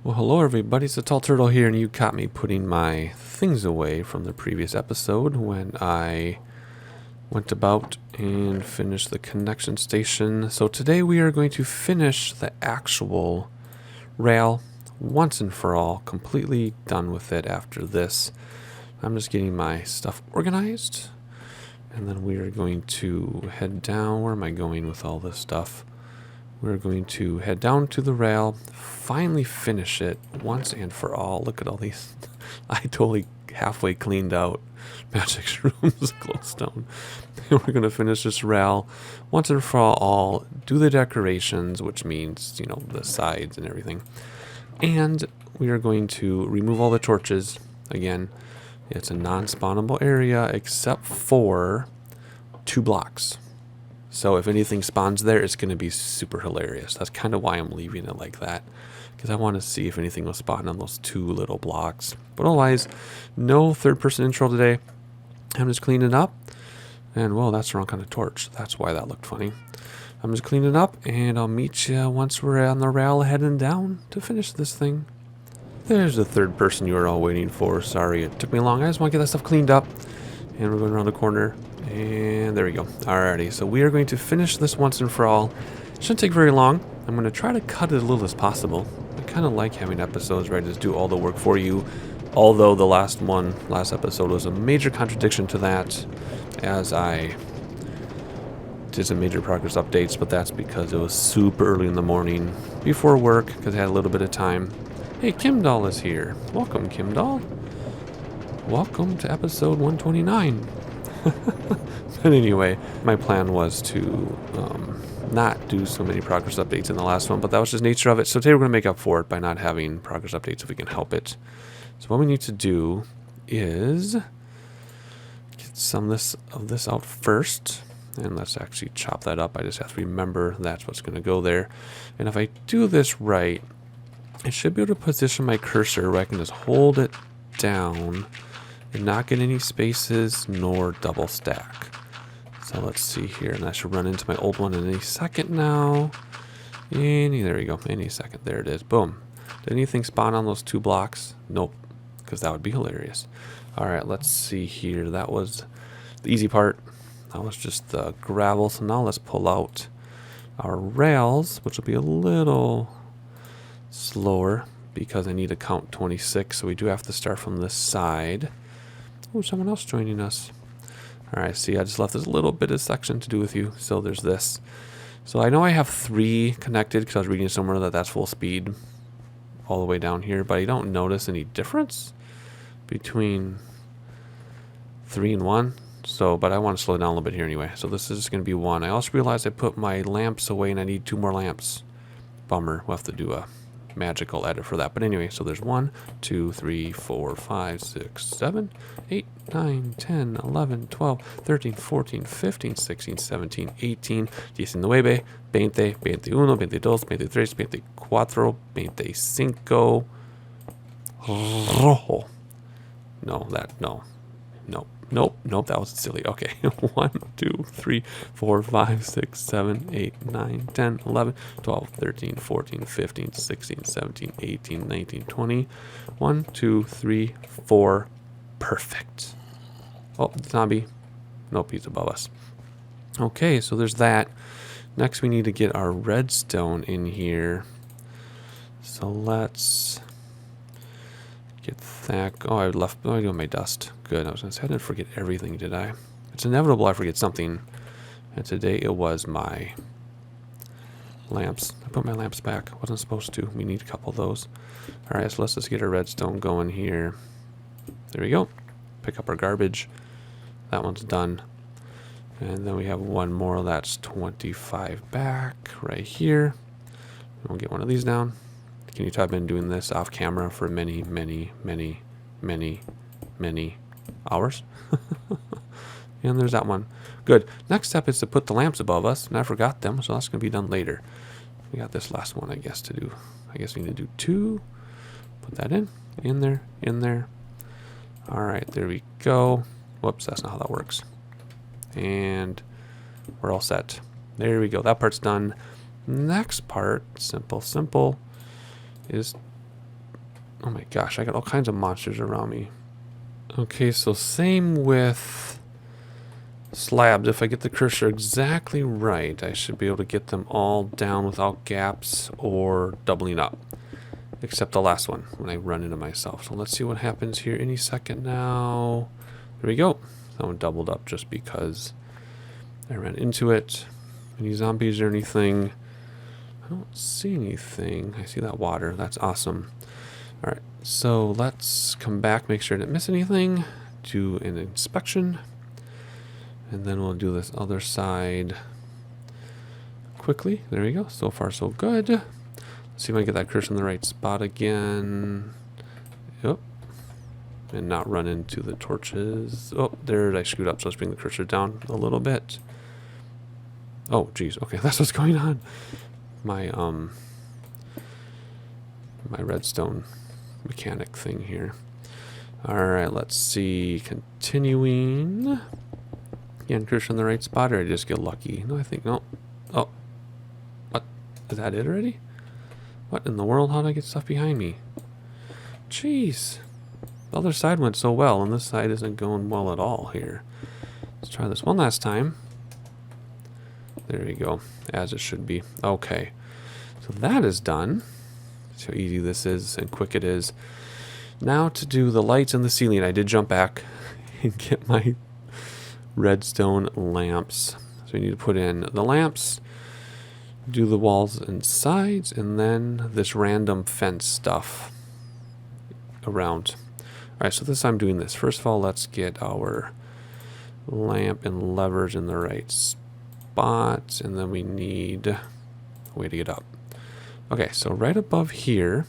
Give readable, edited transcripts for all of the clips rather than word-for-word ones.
Well, hello everybody, it's the Tall Turtle here, and you caught me putting my things away from the previous episode when I went about and finished the connection station. So today we are going to finish the actual rail once and for all, completely done with it after this. I'm just getting my stuff organized, and then we are going to head down. Where am I going with all this stuff? We're going to head down to the rail, finally finish it once and for all. Look at all these. I totally halfway cleaned out magic shrooms, glowstone. And we're going to finish this rail once and for all, do the decorations, which means, you know, the sides and everything. And we are going to remove all the torches. Again, it's a non-spawnable area except for 2 blocks. So if anything spawns there, it's going to be super hilarious. That's kind of why I'm leaving it like that, because I want to see if anything will spawn on those 2 little blocks. But otherwise, no third-person intro today. I'm just cleaning up. And, well, that's the wrong kind of torch. That's why that looked funny. I'm just cleaning up, and I'll meet you once we're on the rail heading down to finish this thing. There's the third person you were all waiting for. Sorry it took me long. I just want to get that stuff cleaned up. And we're going around the corner. And there we go. Alrighty, so we are going to finish this once and for all. Shouldn't take very long. I'm going to try to cut it as little as possible. I kind of like having episodes where I just do all the work for you. Although the last episode was a major contradiction to that, as I did some major progress updates, but that's because it was super early in the morning before work, because I had a little bit of time. Hey, Kim Doll is here. Welcome, Kim Doll. Welcome to episode 129. But anyway, my plan was to not do so many progress updates in the last one, but that was just nature of it. So today we're going to make up for it by not having progress updates if we can help it. So what we need to do is get some of this out first. And let's actually chop that up. I just have to remember that's what's going to go there. And if I do this right, I should be able to position my cursor where I can just hold it down and not get any spaces nor double stack. So let's see here, and I should run into my old one in any second now. There we go, any second. There it is. Boom. Did anything spawn on those 2 blocks? Nope, because that would be hilarious. All right, let's see here. That was the easy part. That was just the gravel. So now let's pull out our rails, which will be a little slower because I need to count 26. So we do have to start from this side. Oh, someone else joining us. All right, see, I just left this little bit of section to do with you. So there's this. So I know I have 3 connected because I was reading somewhere that that's full speed all the way down here, but I don't notice any difference between 3 and 1. So, but I want to slow down a little bit here anyway. So this is just going to be 1. I also realized I put my lamps away and I need 2 more lamps. Bummer. We'll have to do a magical edit for that. But anyway, so there's 1, 2, 3, 4, 5, 6, 7, 8, 9, 10, 11, 12, 13, 14, 15, 16, 17, 18, 19, 20, 21, 22, 23, 24, 25. Rojo. Nope, that was silly. Okay. 1, 2, 3, 4, 5, 6, 7, 8, 9, 10, 11, 12, 13, 14, 15, 16, 17, 18, 19, 20. 1, 2, 3, 4. Perfect. Oh, zombie. Nope, he's above us. Okay, so there's that. Next, we need to get our redstone in here. So let's get that. Oh, I got my dust. Good. I was going to say I didn't forget everything, did I? It's inevitable I forget something. And today it was my lamps. I put my lamps back. Wasn't supposed to. We need a couple of those. All right, so let's just get our redstone going here. There we go. Pick up our garbage. That one's done. And then we have 1 more. That's 25 back right here. We'll get one of these down. Can you tell I've been doing this off camera for many hours? And there's that one. Good. Next step is to put the lamps above us, and I forgot them, so that's going to be done later. We got this last one, I guess, to do. I guess we need to do 2. Put that in there. All right, there we go. Whoops, that's not how that works. And we're all set. There we go. That part's done. Next part, simple, is Oh my gosh, I got all kinds of monsters around me. Okay, so same with slabs. If I get the cursor exactly right, I should be able to get them all down without gaps or doubling up. Except the last one, when I run into myself. So let's see what happens here any second now. There we go. That one doubled up just because I ran into it. Any zombies or anything? I don't see anything. I see that water. That's awesome. Alright, so let's come back, make sure I didn't miss anything. Do an inspection. And then we'll do this other side quickly. There we go. So far, so good. Let's see if I can get that cursor in the right spot again. Yep. And not run into the torches. Oh, there I screwed up. So let's bring the cursor down a little bit. Oh, geez. Okay, that's what's going on. My redstone mechanic thing here. Alright, let's see. Continuing. Again, cursor in the right spot, or I just get lucky? No, I think, no. Oh. What? Is that it already? What in the world? How did I get stuff behind me? Jeez. The other side went so well, and this side isn't going well at all here. Let's try this one last time. There you go. As it should be. Okay. So that is done. See how easy this is and quick it is. Now to do the lights in the ceiling. I did jump back and get my redstone lamps. So we need to put in the lamps, do the walls and sides, and then this random fence stuff around. Alright, so this I'm doing this. First of all, let's get our lamp and levers in the right spot, and then we need a way to get up. Okay, so right above here,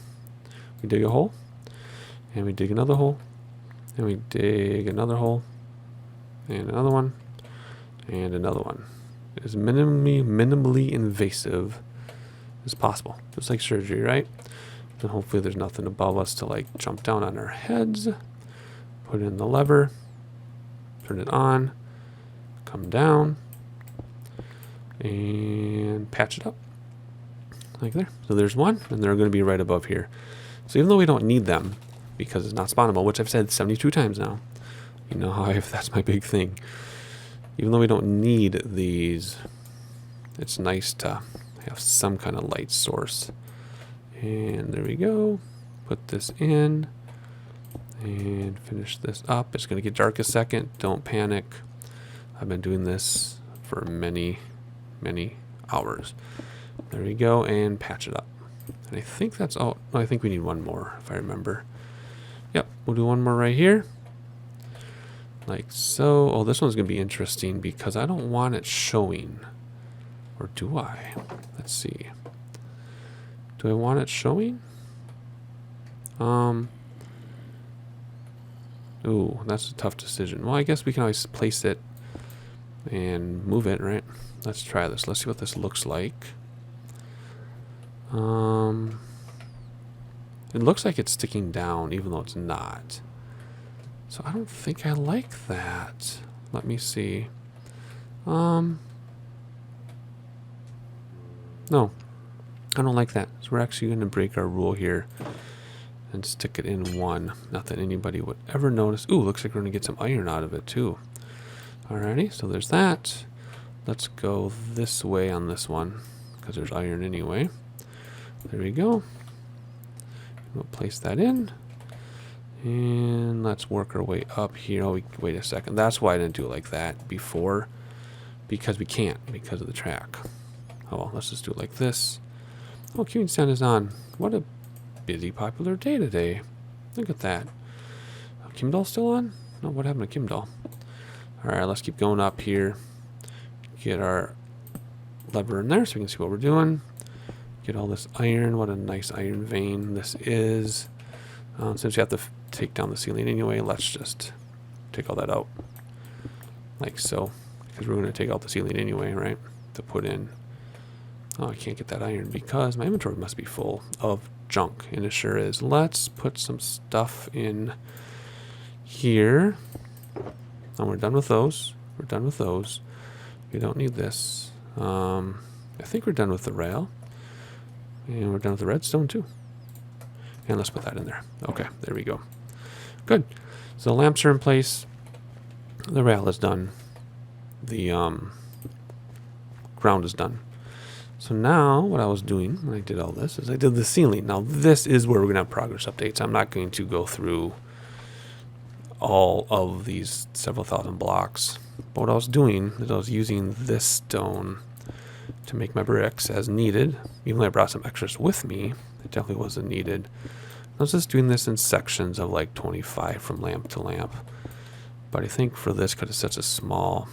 we dig a hole, and we dig another hole, and we dig another hole, and another one, and another one. As minimally invasive as possible. Just like surgery, right? And hopefully there's nothing above us to like jump down on our heads. Put in the lever, turn it on, come down, and patch it up. Like there. So there's one, and they're going to be right above here. So even though we don't need them, because it's not spawnable, which I've said 72 times now, you know how that's my big thing. Even though we don't need these, it's nice to have some kind of light source. And there we go. Put this in and finish this up. It's going to get dark a second. Don't panic. I've been doing this for many, many hours. There we go, and patch it up. And I think that's all. Oh, I think we need one more, if I remember. Yep, we'll do one more right here. Like so. Oh, this one's going to be interesting because I don't want it showing. Or do I? Let's see. Do I want it showing? Ooh, that's a tough decision. Well, I guess we can always place it and move it, right? Let's try this. Let's see what this looks like. It looks like it's sticking down, even though it's not. So I don't think I like that. Let me see. No, I don't like that. So we're actually going to break our rule here and stick it in one. Not that anybody would ever notice. Ooh, looks like we're going to get some iron out of it too. Alrighty, so there's that. Let's go this way on this one because there's iron anyway. There we go. We'll place that in. And let's work our way up here. Oh, wait a second. That's why I didn't do it like that before. Because we can't, because of the track. Oh, well, let's just do it like this. Oh, queuing stand is on. What a busy, popular day today. Look at that. Kimdall still on? No, what happened to Kimdall? Alright, let's keep going up here. Get our lever in there so we can see what we're doing. Get all this iron. What a nice iron vein this is. Since you have to take down the ceiling anyway, let's just take all that out. Like so. Because we're going to take out the ceiling anyway, right? To put in. Oh, I can't get that iron because my inventory must be full of junk. And it sure is. Let's put some stuff in here. And we're done with those. We're done with those. We don't need this. I think we're done with the rail. And we're done with the redstone too. And let's put that in there. Okay, there we go. Good. So the lamps are in place. The rail is done. The ground is done. So now what I was doing when I did all this is I did the ceiling. Now this is where we're going to have progress updates. I'm not going to go through all of these several thousand blocks. But what I was doing is I was using this stone to make my bricks as needed. Even though I brought some extras with me, it definitely wasn't needed. I was just doing this in sections of like 25 from lamp to lamp. But I think for this, because it's such a small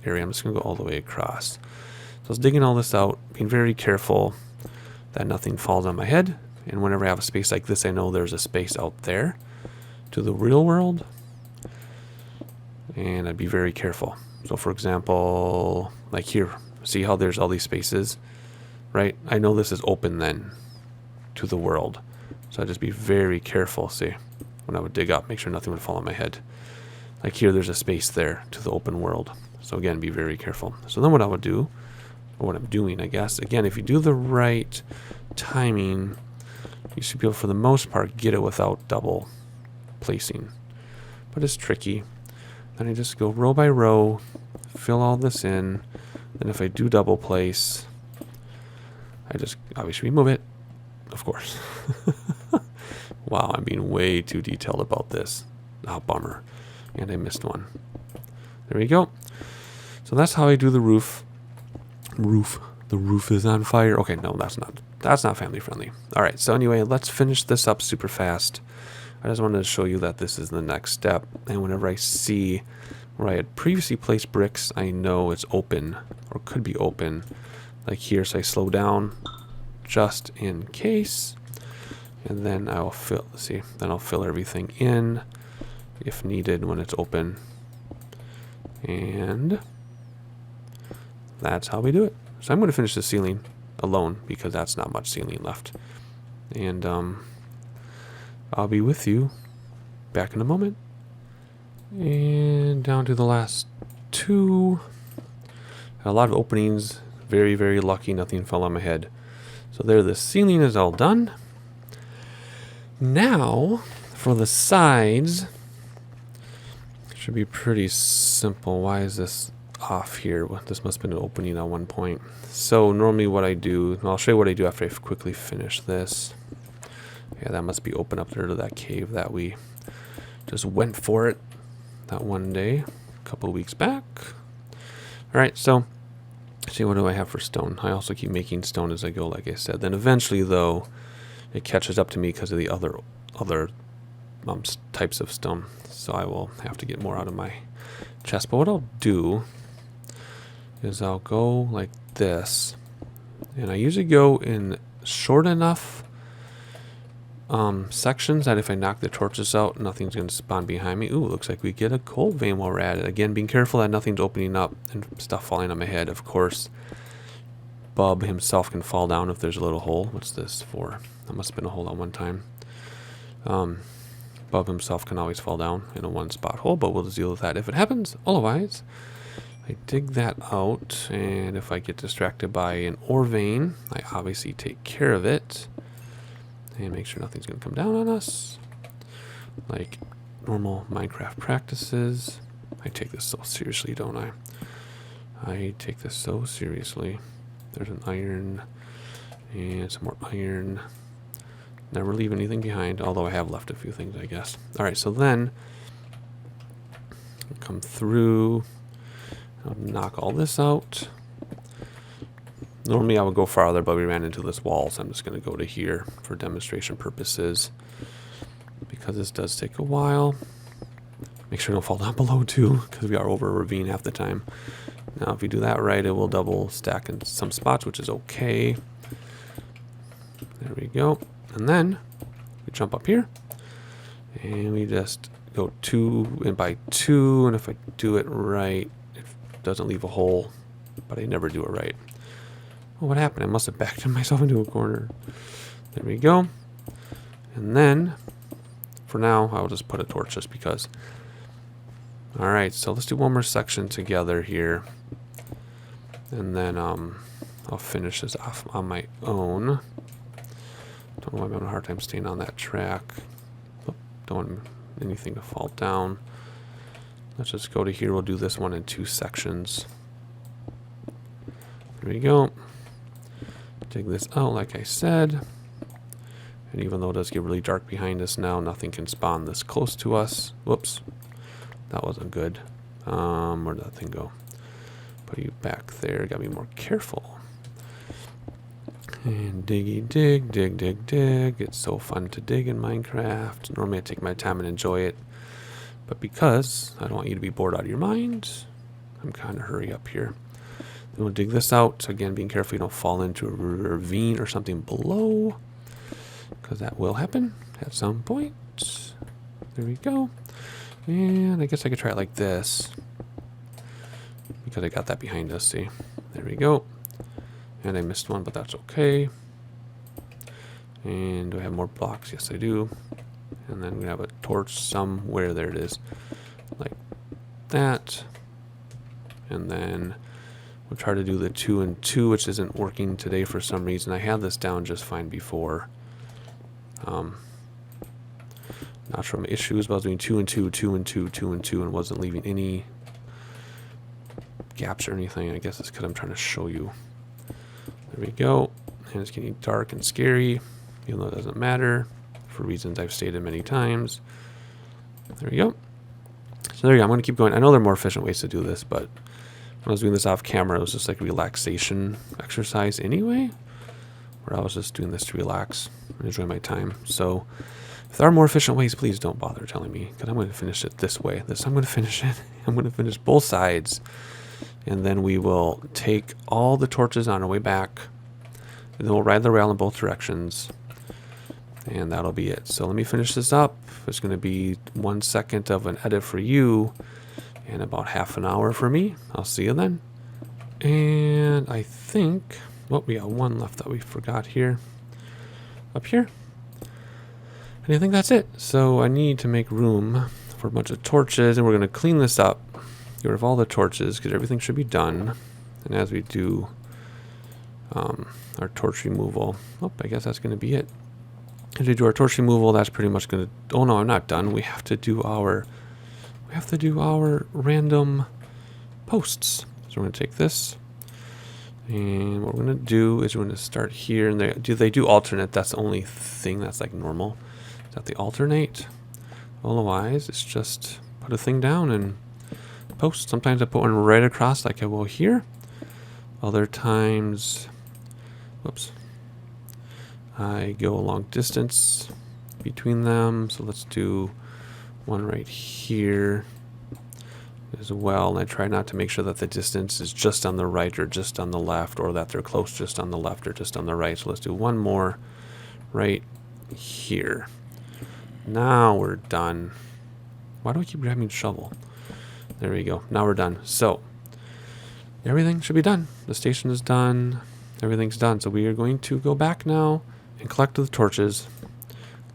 area, I'm just going to go all the way across. So I was digging all this out, being very careful that nothing falls on my head. And whenever I have a space like this, I know there's a space out there to the real world. And I'd be very careful. So for example, like here, see how there's all these spaces, right? I know this is open then to the world. So I'd just be very careful, see, when I would dig up, make sure nothing would fall on my head. Like here, there's a space there to the open world. So again, be very careful. So then what I would do, or what I'm doing, I guess, again, if you do the right timing, you should be able, for the most part, get it without double placing. But it's tricky. Then I just go row by row, fill all this in. Then if I do double place, I just obviously remove it, of course. Wow, I'm being way too detailed about this. Oh, bummer. And I missed one. There we go. So that's how I do the roof. The roof is on fire. Okay, no, that's not family friendly. All right, so anyway, let's finish this up super fast. I just wanted to show you that this is the next step. And whenever I see where I had previously placed bricks, I know it's open or could be open. Like here, so I slow down just in case. And then I'll fill, see, then I'll fill everything in if needed when it's open. And that's how we do it. So I'm going to finish the ceiling alone because that's not much ceiling left. And I'll be with you back in a moment. And down to the last two. A lot of openings. Very, very lucky nothing fell on my head. So there, the ceiling is all done. Now, for the sides, it should be pretty simple. Why is this off here? Well, this must have been an opening at one point. So normally what I do, and I'll show you what I do after I quickly finish this. Yeah, that must be open up there to that cave that we just went for it that one day, a couple of weeks back. All right, so see, what do I have for stone? I also keep making stone as I go, like I said. Then eventually, though, it catches up to me because of the other types of stone. So I will have to get more out of my chest. But what I'll do is I'll go like this. And I usually go in short enough sections that if I knock the torches out, nothing's going to spawn behind me. Ooh, looks like we get a coal vein while we're at it. Again, being careful that nothing's opening up and stuff falling on my head. Of course, Bub himself can fall down if there's a little hole. What's this for? That must have been a hole at one time. Bub himself can always fall down in a one-spot hole, but we'll just deal with that if it happens. Otherwise, I dig that out, and if I get distracted by an ore vein, I obviously take care of it. And make sure nothing's going to come down on us. Like normal Minecraft practices. I take this so seriously, don't I? I take this so seriously. There's an iron and some more iron. Never leave anything behind, although I have left a few things, I guess. All right, so then I'll come through. I'll knock all this out. Normally I would go farther, but we ran into this wall, so I'm just going to go to here for demonstration purposes. Because this does take a while. Make sure you don't fall down below too, because we are over a ravine half the time. Now if you do that right, it will double stack in some spots, which is okay. There we go. And then we jump up here. And we just go 2 and by 2. And if I do it right, it doesn't leave a hole. But I never do it right. Oh, what happened? I must have backed myself into a corner. There we go. And then, for now, I'll just put a torch just because. Alright, so let's do one more section together here. And then I'll finish this off on my own. Don't know why I'm having a hard time staying on that track. Oh, don't want anything to fall down. Let's just go to here. We'll do this one in 2 sections. There we go. Dig this out like I said. And even though it does get really dark behind us now, nothing can spawn this close to us. Whoops. That wasn't good. Where'd that thing go? Put you back there. Gotta be more careful. And diggy dig, dig, dig, dig. It's so fun to dig in Minecraft. Normally I take my time and enjoy it. But because I don't want you to be bored out of your mind, I'm kind of hurry up here. Then we'll dig this out. Again, being careful you don't fall into a ravine or something below, because that will happen at some point. There we go. And I guess I could try it like this, because I got that behind us, see? There we go. And I missed one, but that's okay. And do I have more blocks? Yes, I do. And then we have a torch somewhere. There it is. Like that. And then we'll try to do the 2 and 2, which isn't working today for some reason. I had this down just fine before. Not sure my issues, but I was doing 2 and 2, 2 and 2, 2 and 2, and wasn't leaving any gaps or anything. I guess it's because I'm trying to show you. There we go. And it's getting dark and scary, even though it doesn't matter for reasons I've stated many times. There we go. So there you go. I'm going to keep going. I know there are more efficient ways to do this, but when I was doing this off camera, it was just like a relaxation exercise anyway, where I was just doing this to relax and enjoy my time. So if there are more efficient ways, please don't bother telling me, because I'm going to finish it this way. I'm going to finish it. I'm going to finish both sides. And then we will take all the torches on our way back. And then we'll ride the rail in both directions. And that'll be it. So let me finish this up. It's going to be 1 second of an edit for you and about half an hour for me. I'll see you then. And I think, well, we got one left that we forgot here. Up here. And I think that's it. So I need to make room for a bunch of torches, and we're going to clean this up. Get rid of all the torches, because everything should be done. And as we do our torch removal, I guess that's going to be it. As we do our torch removal, that's pretty much going to, oh no, I'm not done. We have to do our random posts. So we're going to take this, and what we're going to do is we're going to start here, and they do alternate. That's the only thing that's like normal, is that they alternate. Otherwise, it's just put a thing down and post. Sometimes I put one right across like I will here. Other times, whoops, I go a long distance between them. So let's do one right here as well. And I try not to make sure that the distance is just on the right or just on the left, or that they're close just on the left or just on the right. So let's do one more right here. Now we're done. Why do I keep grabbing shovel? There we go. Now we're done. So everything should be done. The station is done. Everything's done. So we are going to go back now and collect the torches.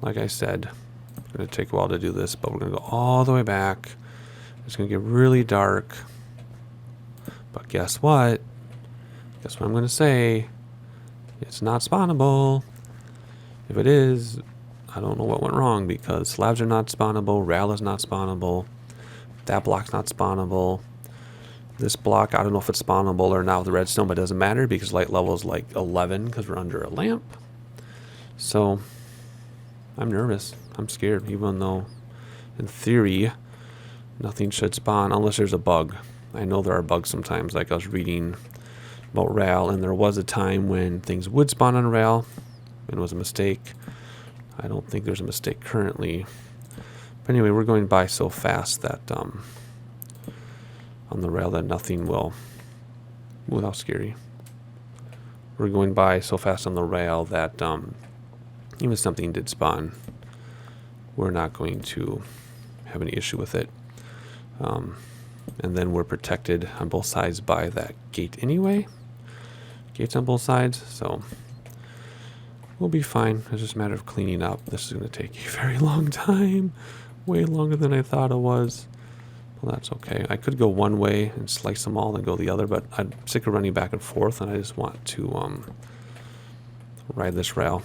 Like I said, it's going to take a while to do this, but we're going to go all the way back. It's going to get really dark. But guess what? Guess what I'm going to say? It's not spawnable. If it is, I don't know what went wrong, because slabs are not spawnable. Rail is not spawnable. That block's not spawnable. This block, I don't know if it's spawnable or not with the redstone, but it doesn't matter because light level is like 11 because we're under a lamp. So I'm nervous. I'm scared, even though in theory nothing should spawn unless there's a bug. I know there are bugs sometimes, like I was reading about rail, and there was a time when things would spawn on rail and it was a mistake. I don't think there's a mistake currently. But anyway, we're going by so fast that on the rail that nothing will. Ooh, that was scary. We're going by so fast on the rail that even if something did spawn, we're not going to have any issue with it. And then we're protected on both sides by that gate anyway. Gates on both sides, so we'll be fine. It's just a matter of cleaning up. This is going to take a very long time. Way longer than I thought it was. Well, that's okay. I could go one way and slice them all and go the other, but I'm sick of running back and forth, and I just want to ride this rail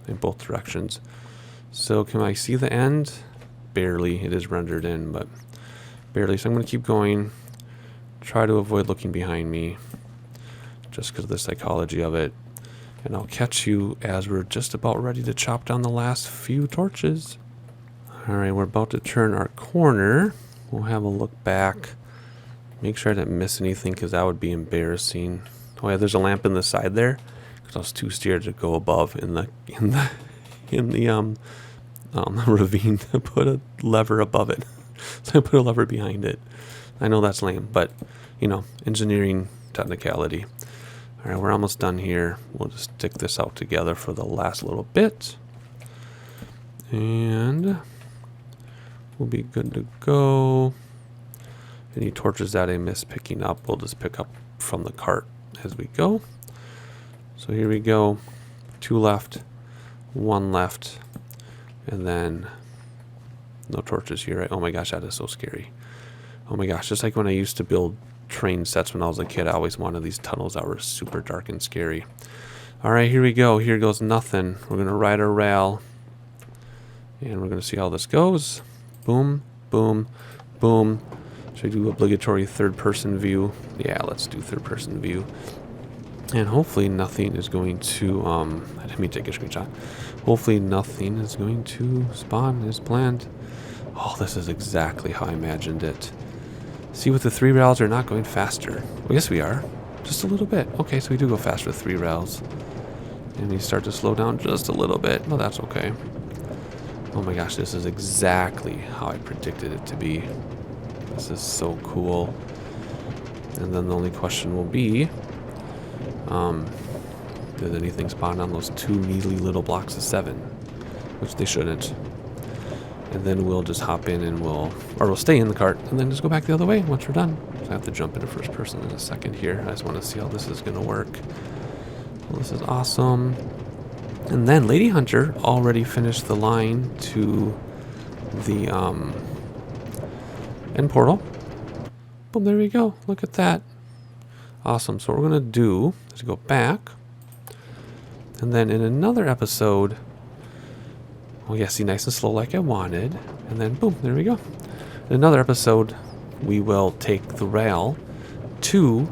in both directions. So can I see the end? Barely. It is rendered in, but barely. So I'm going to keep going. Try to avoid looking behind me, just because of the psychology of it. And I'll catch you as we're just about ready to chop down the last few torches. Alright, we're about to turn our corner. We'll have a look back. Make sure I didn't miss anything, because that would be embarrassing. Oh yeah, there's a lamp in the side there, because I was too scared to go above in the ravine to put a lever above it. So I put a lever behind it. I know that's lame, but you know, engineering technicality. All right, we're almost done here. We'll just stick this out together for the last little bit, and we'll be good to go. Any torches that I miss picking up, we'll just pick up from the cart as we go. So here we go. 2 left, 1 left, and then no torches here, right? Oh my gosh, that is so scary. Oh my gosh, just like when I used to build train sets when I was a kid, I always wanted these tunnels that were super dark and scary. All right, here we go. Here goes nothing. We're going to ride our rail, and we're going to see how this goes. Boom, boom, boom. Should I do obligatory third-person view? Yeah, let's do third-person view. And hopefully nothing is going to, I didn't mean to take a screenshot. Hopefully nothing is going to spawn as planned. Oh, this is exactly how I imagined it. See, with the 3 rails, we're not going faster. Well, yes, we are. Just a little bit. Okay, so we do go faster with 3 rails. And we start to slow down just a little bit. Well, that's okay. Oh my gosh, this is exactly how I predicted it to be. This is so cool. And then the only question will be, did anything spawn on those 2 measly little blocks of 7? Which they shouldn't. And then we'll just hop in and we'll stay in the cart and then just go back the other way once we're done. So I have to jump into first person in a second here. I just want to see how this is going to work. Well, this is awesome. And then Lady Hunter already finished the line to the end portal. Boom, there we go. Look at that. Awesome. So what we're going to do is go back. And then in another episode, oh yeah, see, nice and slow like I wanted. And then boom, there we go. In another episode, we will take the rail to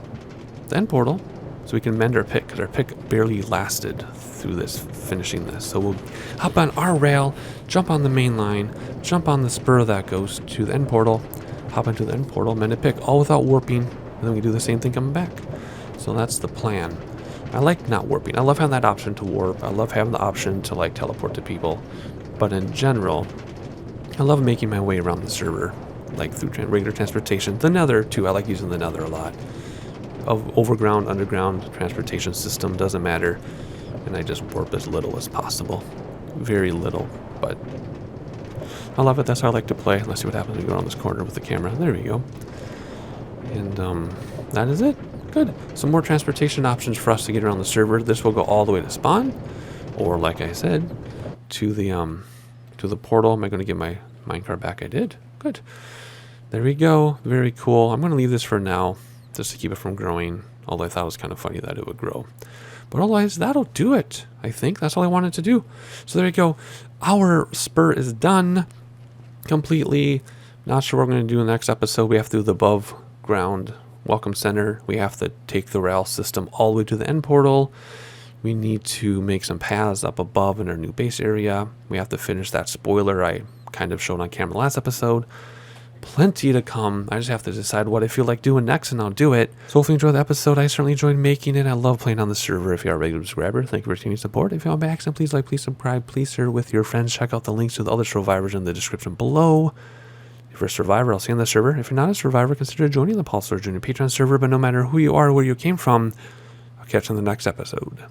the end portal so we can mend our pick, because our pick barely lasted through this, finishing this. So we'll hop on our rail, jump on the main line, jump on the spur that goes to the end portal, hop into the end portal, mend a pick, all without warping, and then we do the same thing coming back. So that's the plan. I like not warping. I love having that option to warp. I love having the option to like teleport to people. But in general, I love making my way around the server, like through regular transportation. The nether too, I like using the nether a lot. Overground, underground transportation system, doesn't matter. And I just warp as little as possible. Very little, but I love it. That's how I like to play. Let's see what happens when we go around this corner with the camera. There we go. And that is it. Good. Some more transportation options for us to get around the server. This will go all the way to spawn, or like I said, to the portal. Am I going to get my minecart back? I did. Good. There we go. Very cool. I'm going to leave this for now, just to keep it from growing. Although I thought it was kind of funny that it would grow. But otherwise, that'll do it. I think that's all I wanted to do. So there you go. Our spur is done completely. Not sure what we're going to do in the next episode. We have to do the above ground welcome center. We have to take the rail system all the way to the end portal. We need to make some paths up above in our new base area. We have to finish that spoiler I kind of showed on camera last episode. Plenty to come. I just have to decide what I feel like doing next, and I'll do it. So hopefully you enjoyed the episode. I certainly enjoyed making it. I love playing on the server. If you are a regular subscriber, thank you for your continued support. If you're on by accident, please like, please subscribe, please share with your friends. Check out the links to the other survivors in the description below. If you're a survivor, I'll see you on the server. If you're not a survivor, consider joining the Pulsar Junior Patreon server. But no matter who you are or where you came from, I'll catch you in the next episode.